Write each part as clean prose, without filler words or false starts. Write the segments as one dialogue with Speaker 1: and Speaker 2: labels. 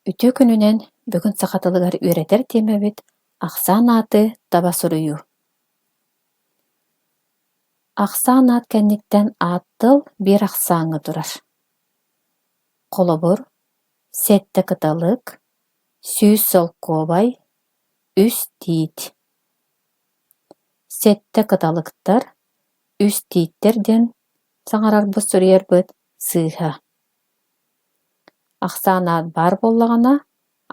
Speaker 1: Үтө күнүнен бүгүн сакатылыгар үөретер темебит Ахсаан ааты таба сурую. Ахсаан аат кэнниттен ааттыл бир ахсааҥҥа турар. Холобур, сетте кыталык, сүүс солкуобай, үс тиит. Сетте кыталыктар, үс тииттерден саҥарарбыт сурыйарбыт сыыһа. Ахсаан аат бар боллаҕына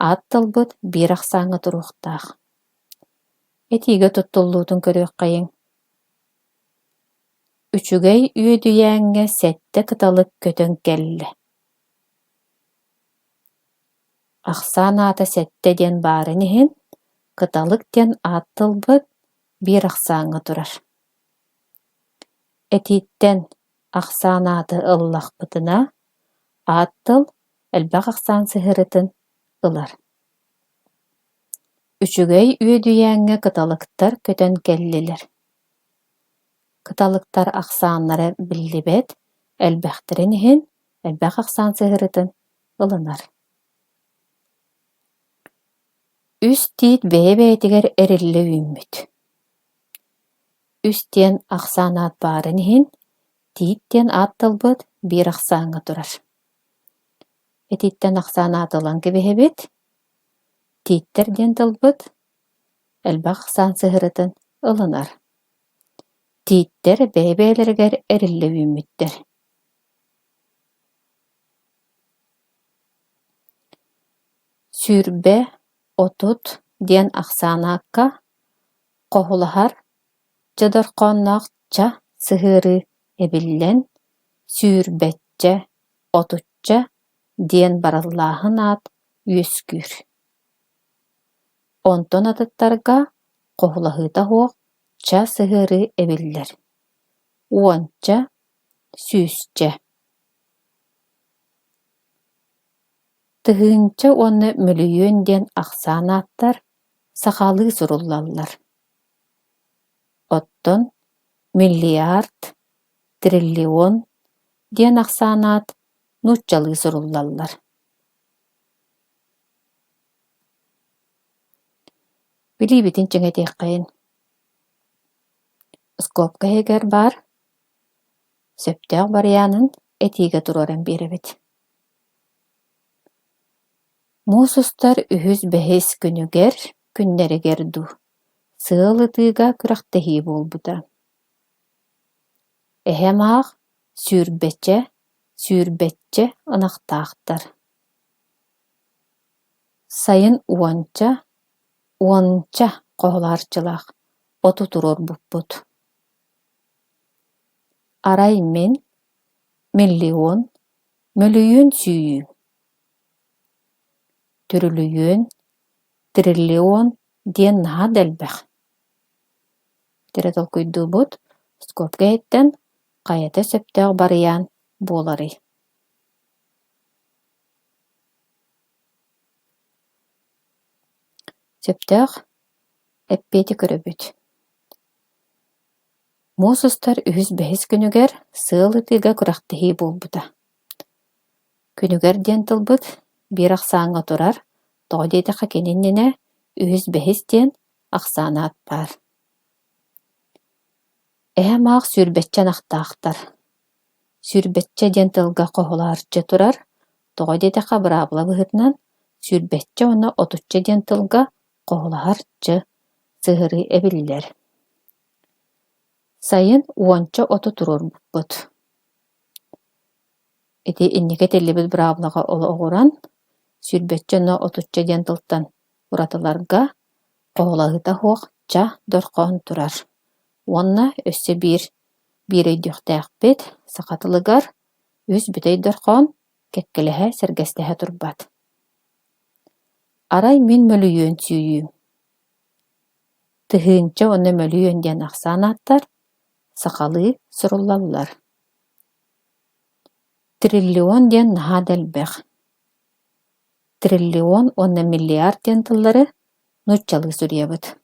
Speaker 1: ааттылбыт бир ахсааҥҥа туруохтаах. Этиигэ туттуллуутун көрүөххэйиҥ. Үчүгэй үөдүйээҥҥэ сетте кыталык көтөн кэллэ. Ахсаан аата сетте диэн баарын иһин, кыталык диэн ааттылбыт бир ахсааҥҥа турар. Этииттэн Ахсаан ааты ыллахпытына ааттыл элбэх ахсаан сыһырытын ылар. Үчүгэй үөдүйээҥҥэ кыталыктар көтөн кэллилэр. Кыталыктар ахсааннара биллибэт, элбэхтэрин иһин элбэх ахсаан сыһырытын ылынар. Үс тиит бэйэ-бэйэтигэр эриллэ үүммүт. Үс диэн ахсаан аат баарын иһин, тиит диэн ааттылбыт бир ахсааҥҥа турар. Этииттэн ахсаан аат ылан кэбиһэбит, тииттэр диэн тылбыт элбэх ахсаан сыһырытын ылынар. Тииттэр бэйэ-бэйэлэригэр эриллэ үүммүттэр. Сүүрбэ, отут диэн ахсаан аакка хоһулаһар дьодорхоонноох ча сыһыары эбиллэн сүүрбэччэ, отучча диэн бараллааһын аат үөскүүр. Онтон атыттарга хоһулаһыыта суох ча сыһыары эбиллэр. Уонча, сүүсчэ. Тыһыынча уонна мөлүйүөн диэн ахсаан ааттар сахалыы суруллаллар. Оттон миллиард, триллион диэн ахсаан аат нууччалыы суруллаллар. Билиибитин чэҥэтиэххэйин. Скобкаһыгар баар сөптөөх барыаанын этиигэ туруоран биэрэбит. Муусустар үһүс бэһис күнүгэр, күннэригэр дуу, сыал ытыыга күрэхтэһии буолбута. Эһэм аах сүүрбэччэ ынахтаахтар. Сайын уонча хоһулаарчылаах оту турорбуппут. Арай мин, миллион, мөлүйүөн сүүйүүҥ. Түрүлүйүөн, триллион диэн наһаа дэлбэх. Тэрэ толкуйдуубут скобка эттэн хайата сөптөөх барыаан буоларый. Сөптөөх эппиэти көрөбүт. Муусустар үһүс бэһис күнүгэр сыал ытыыга күрэхтэһии буолбута. Күнүгэр диэн тылбыт бир ахсааҥҥа турар, тоҕо диэтэххэ кининнинэ үһүс бэһис диэн ахсаан аат баар. Эһэм аах сүүрбэччэ ынахтаахтар. Сүүрбэччэ диэн тылга хоһулаарчы турар, тоҕо диэтэххэ быраабыла быһытынан сүүрбэччэ уонна отучча диэн тылга хоһулаһарчы сыһырыы эбиллэр. Сайын уонча оту турурбуппут. Ити инники тиллибит быраабылаҕа оҕуран, сүүрбэччэ уонна отучча диэн тылтан уратыларга хоһулаһыыта суох ча дорхоон турар. Уонна өссө биир өйдүөхтээхпит сакатылыгар үс бүтэй дорхоон кэккэлэһэ сэргэстэһэ турбат. Арай мин мөлүйүөн сүүйүүҥ. Тыһыынча уонна мөлүйүөн диэн ахсаан ааттар сахалыы суруллаллар. Триллион диэн наһаа дэлбэх. Триллион уонна миллиард диэн тыллары нууччалыы сурыйабыт.